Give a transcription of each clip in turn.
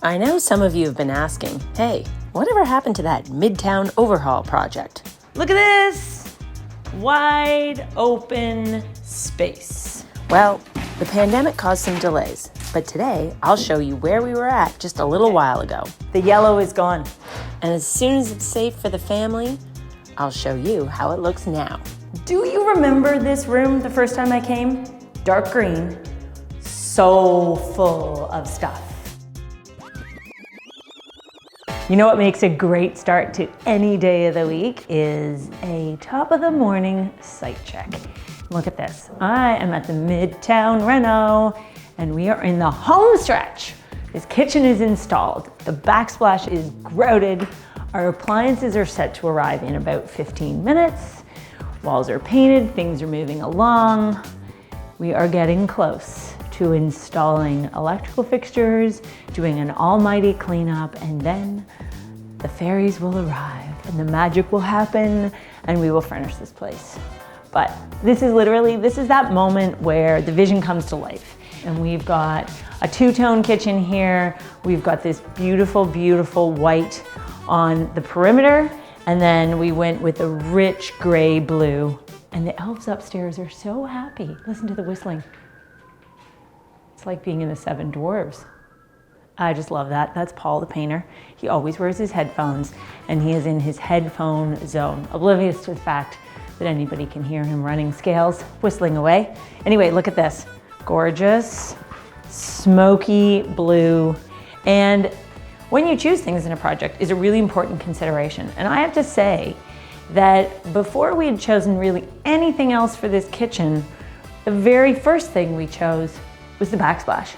I know some of you have been asking, hey, whatever happened to that Midtown Overhaul project? Look at this! Wide open space. Well, the pandemic caused some delays, but today I'll show you where we were at just a little while ago. The yellow is gone, and as soon as it's safe for the family, I'll show you how it looks now. Do you remember this room the first time I came? Dark green, so full of stuff. You know what makes a great start to any day of the week is a top of the morning site check. Look at this. I am at the Midtown Reno and we are in the home stretch. This kitchen is installed. The backsplash is grouted. Our appliances are set to arrive in about 15 minutes. Walls are painted, things are moving along. We are getting close to installing electrical fixtures, doing an almighty cleanup, and then the fairies will arrive and the magic will happen and we will furnish this place. But this is that moment where the vision comes to life. And we've got a two-tone kitchen here. We've got this beautiful, beautiful white on the perimeter. And then we went with a rich gray blue. And the elves upstairs are so happy. Listen to the whistling. It's like being in the Seven Dwarves. I just love that. That's Paul the painter. He always wears his headphones and he is in his headphone zone, oblivious to the fact that anybody can hear him running scales, whistling away. Anyway, look at this. Gorgeous, smoky blue. And when you choose things in a project is a really important consideration. And I have to say that before we had chosen really anything else for this kitchen, the very first thing we chose was the backsplash.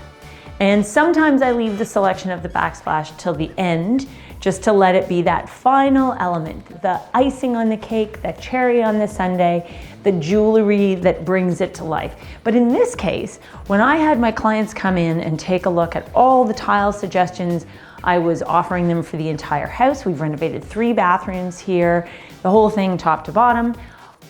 And sometimes I leave the selection of the backsplash till the end, just to let it be that final element, the icing on the cake, the cherry on the sundae, the jewelry that brings it to life. But in this case, when I had my clients come in and take a look at all the tile suggestions I was offering them for the entire house, we've renovated 3 bathrooms here, the whole thing top to bottom,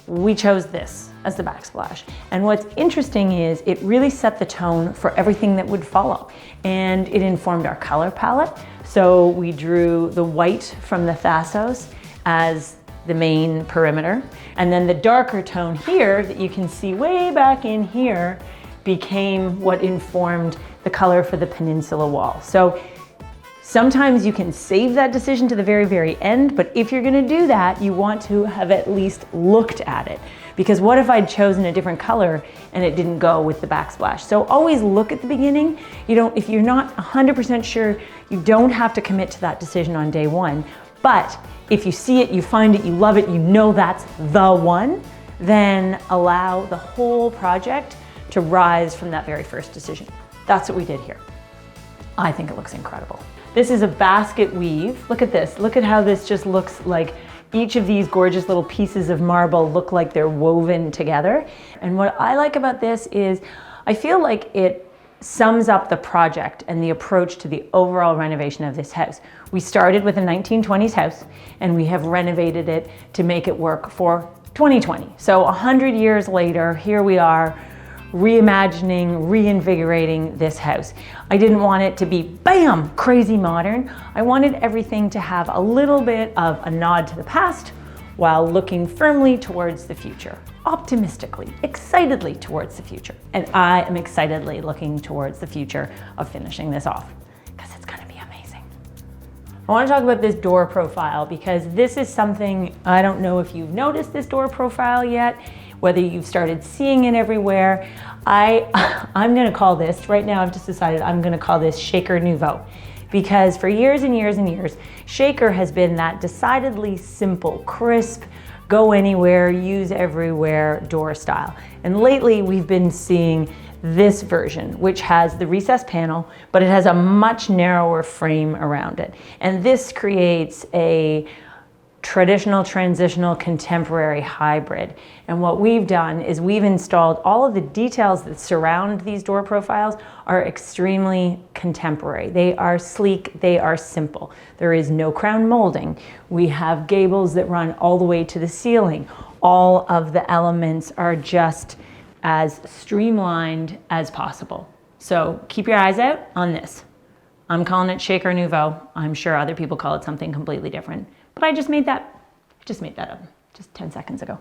we chose this as the backsplash. And what's interesting is it really set the tone for everything that would follow. And it informed our color palette. So we drew the white from the Thassos as the main perimeter. And then the darker tone here that you can see way back in here became what informed the color for the peninsula wall. So sometimes you can save that decision to the very, very end, but if you're gonna do that, you want to have at least looked at it. Because what if I'd chosen a different color and it didn't go with the backsplash? So always look at the beginning. If you're not 100% sure, you don't have to commit to that decision on day one. But if you see it, you find it, you love it, you know that's the one, then allow the whole project to rise from that very first decision. That's what we did here. I think it looks incredible. This is a basket weave. Look at this. Look at how this just looks like each of these gorgeous little pieces of marble look like they're woven together. And what I like about this is I feel like it sums up the project and the approach to the overall renovation of this house. We started with a 1920s house and we have renovated it to make it work for 2020. So 100 years later, here we are, reimagining, reinvigorating this house. I didn't want it to be, bam, crazy modern. I wanted everything to have a little bit of a nod to the past while looking firmly towards the future, optimistically, excitedly towards the future. And I am excitedly looking towards the future of finishing this off because it's gonna be amazing. I want to talk about this door profile because this is something, I don't know if you've noticed this door profile yet, whether you've started seeing it everywhere. I'm gonna call this, right now I've just decided I'm gonna call this Shaker Nouveau. Because for years and years and years, Shaker has been that decidedly simple, crisp, go anywhere, use everywhere door style. And lately we've been seeing this version, which has the recessed panel, but it has a much narrower frame around it. And this creates a traditional, transitional, contemporary hybrid. And what we've done is we've installed all of the details that surround these door profiles are extremely contemporary. They are sleek, they are simple. There is no crown molding. We have gables that run all the way to the ceiling. All of the elements are just as streamlined as possible. So keep your eyes out on this. I'm calling it shaker nouveau. I'm sure other people call it something completely different, but I just made that up just 10 seconds ago.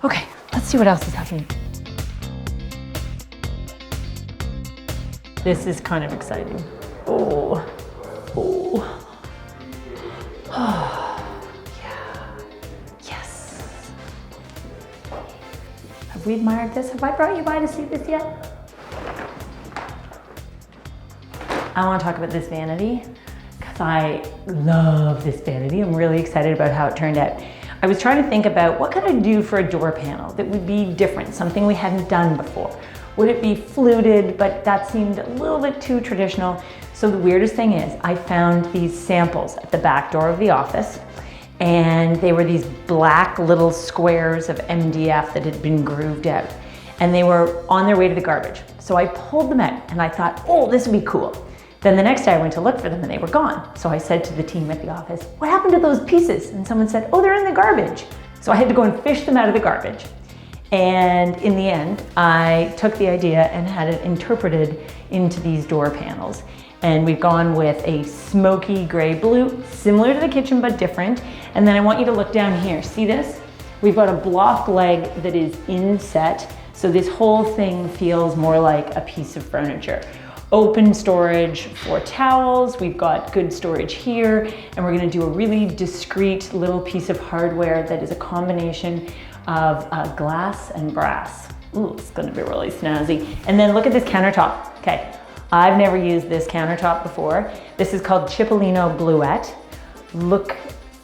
Okay, let's see what else is happening. This is kind of exciting. Oh. Yeah. Yes. Have we admired this? Have I brought you by to see this yet? I want to talk about this vanity because I love this vanity. I'm really excited about how it turned out. I was trying to think about what could I do for a door panel that would be different, something we hadn't done before. Would it be fluted, but that seemed a little bit too traditional. So the weirdest thing is I found these samples at the back door of the office, and they were these black little squares of MDF that had been grooved out, and they were on their way to the garbage. So I pulled them out and I thought, oh, this would be cool. Then the next day I went to look for them and they were gone. So I said to the team at the office, what happened to those pieces? And someone said, oh, they're in the garbage. So I had to go and fish them out of the garbage. And in the end, I took the idea and had it interpreted into these door panels. And we've gone with a smoky gray blue, similar to the kitchen, but different. And then I want you to look down here. See this? We've got a block leg that is inset. So this whole thing feels more like a piece of furniture. Open storage for towels. We've got good storage here. And we're gonna do a really discreet little piece of hardware that is a combination of glass and brass. Ooh, it's gonna be really snazzy. And then look at this countertop. Okay, I've never used this countertop before. This is called Cipollino Bluette. Look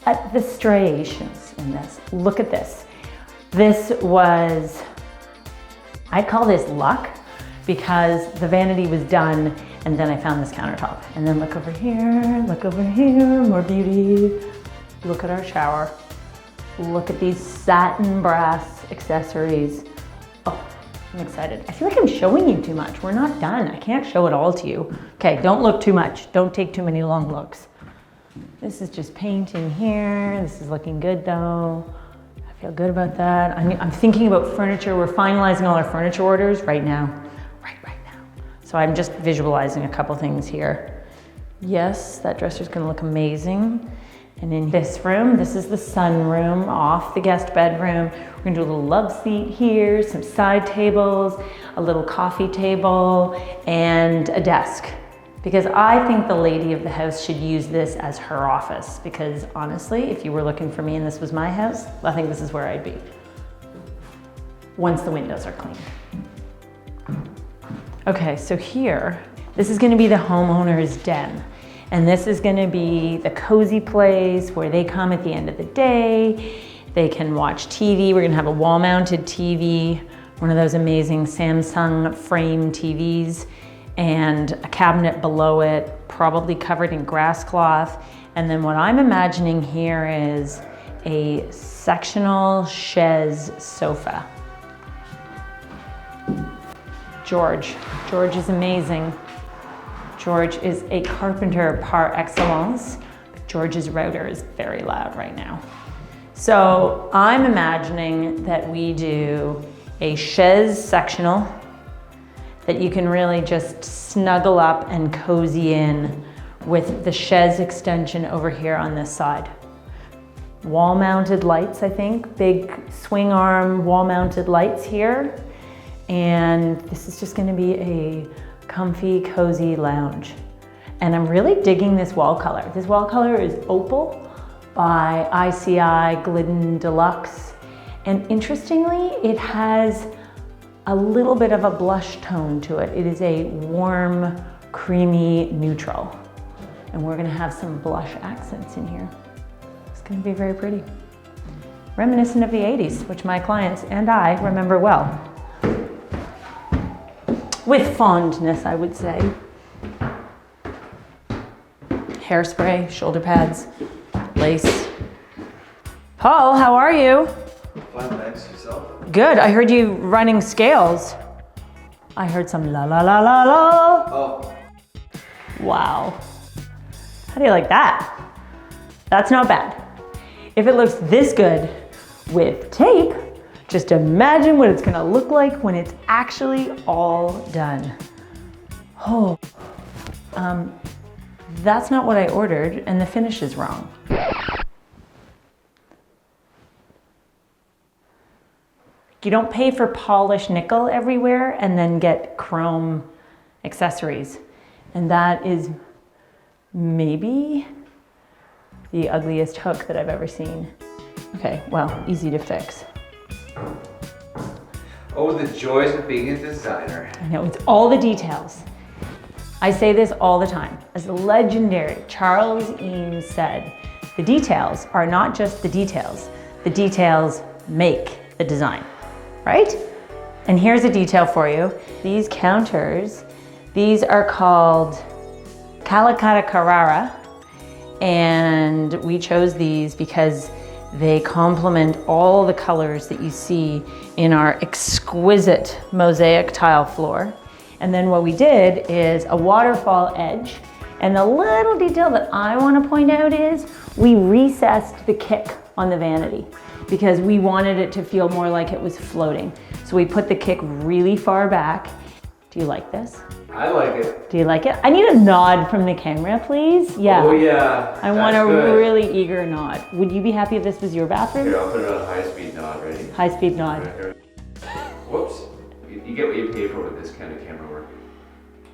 at the striations in this. Look at this. This was, I'd call this luck because the vanity was done and then I found this countertop. And then look over here, more beauty. Look at our shower. Look at these satin brass accessories. Oh, I'm excited. I feel like I'm showing you too much. We're not done. I can't show it all to you. Okay, don't look too much. Don't take too many long looks. This is just paint in here. This is looking good though. I feel good about that. I'm thinking about furniture. We're finalizing all our furniture orders right now. Right now. So I'm just visualizing a couple things here. Yes, that dresser's gonna look amazing. And in this room, this is the sunroom off the guest bedroom. We're gonna do a little love seat here, some side tables, a little coffee table, and a desk. Because I think the lady of the house should use this as her office. Because honestly, if you were looking for me and this was my house, I think this is where I'd be. Once the windows are clean. Okay, so here, this is gonna be the homeowner's den. And this is gonna be the cozy place where they come at the end of the day. They can watch TV. We're gonna have a wall-mounted TV, one of those amazing Samsung frame TVs, and a cabinet below it, probably covered in grass cloth. And then what I'm imagining here is a sectional chaise sofa. George is amazing. George is a carpenter par excellence. George's router is very loud right now. So I'm imagining that we do a chaise sectional that you can really just snuggle up and cozy in with the chaise extension over here on this side. Wall-mounted lights, I think, big swing arm wall-mounted lights here. And this is just gonna be a comfy, cozy lounge. And I'm really digging this wall color. This wall color is Opal by ICI Glidden Deluxe. And interestingly, it has a little bit of a blush tone to it. It is a warm, creamy neutral. And we're gonna have some blush accents in here. It's gonna be very pretty. Reminiscent of the 80s, which my clients and I remember well. With fondness, I would say. Hairspray, shoulder pads, lace. Paul, how are you? Fine, thanks. Yourself? Good. I heard you running scales. I heard some la la la la la. Oh. Wow. How do you like that? That's not bad. If it looks this good with tape, just imagine what it's gonna look like when it's actually all done. Oh, that's not what I ordered and the finish is wrong. You don't pay for polished nickel everywhere and then get chrome accessories. And that is maybe the ugliest hook that I've ever seen. Okay, well, easy to fix. Oh, the joys of being a designer. I know, it's all the details. I say this all the time. As the legendary Charles Eames said, the details are not just the details make the design, right? And here's a detail for you. These counters, these are called Calicut Carrara, and we chose these because they complement all the colors that you see in our exquisite mosaic tile floor. And then what we did is a waterfall edge. And the little detail that I want to point out is we recessed the kick on the vanity because we wanted it to feel more like it was floating. So we put the kick really far back. Do you like this? I like it. Do you like it? I need a nod from the camera, please. Yeah. Oh yeah. I want a really eager nod. Would you be happy if this was your bathroom? Here, I'll put it on high-speed nod. Ready? High-speed nod. Whoops. You get what you pay for with this kind of camera work.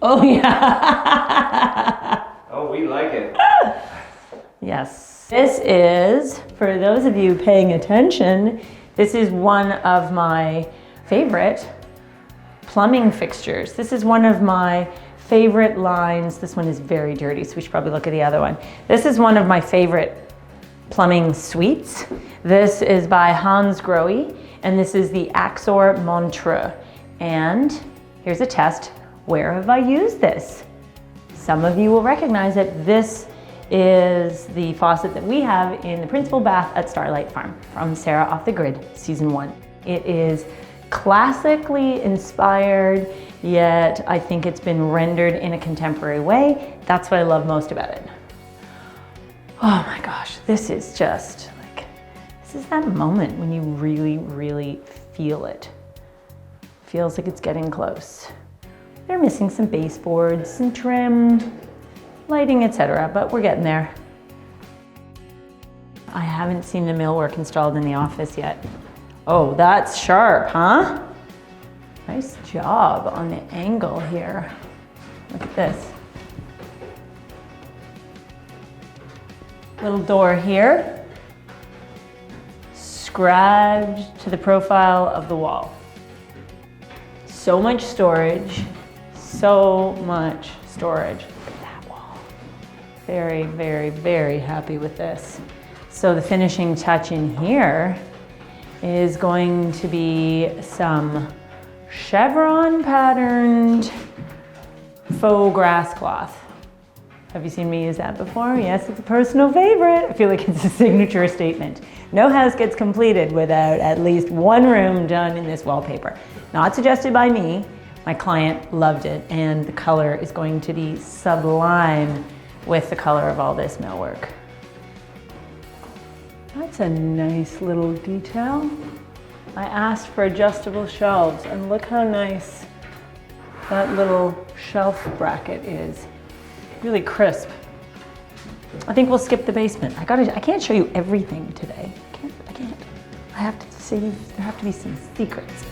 Oh yeah. Oh, we like it. Yes. This is, for those of you paying attention, this is one of my favorite plumbing fixtures. This is one of my favorite lines. This one is very dirty, so we should probably look at the other one. This is one of my favorite plumbing suites. This is by Hans Grohe, and this is the Axor Montreux. And here's a test. Where have I used this? Some of you will recognize it. This is the faucet that we have in the principal bath at Starlight Farm from Sarah Off the Grid, season 1. It is classically inspired, yet I think it's been rendered in a contemporary way. That's what I love most about it. Oh my gosh, this is just like, this is that moment when you really, really feel it. Feels like it's getting close. They're missing some baseboards, some trim, lighting, etc., but we're getting there. I haven't seen the millwork installed in the office yet. Oh, that's sharp, huh? Nice job on the angle here. Look at this. Little door here. Scribed to the profile of the wall. So much storage. So much storage. Look at that wall. Very, very, very happy with this. So the finishing touch in here is going to be some chevron patterned faux grass cloth. Have you seen me use that before? Yes, it's a personal favorite. I feel like it's a signature statement. No house gets completed without at least one room done in this wallpaper. Not suggested by me. My client loved it, and the color is going to be sublime with the color of all this millwork. That's a nice little detail. I asked for adjustable shelves, and look how nice that little shelf bracket is. Really crisp. I think we'll skip the basement. I can't show you everything today. I can't. I have to say, there have to be some secrets.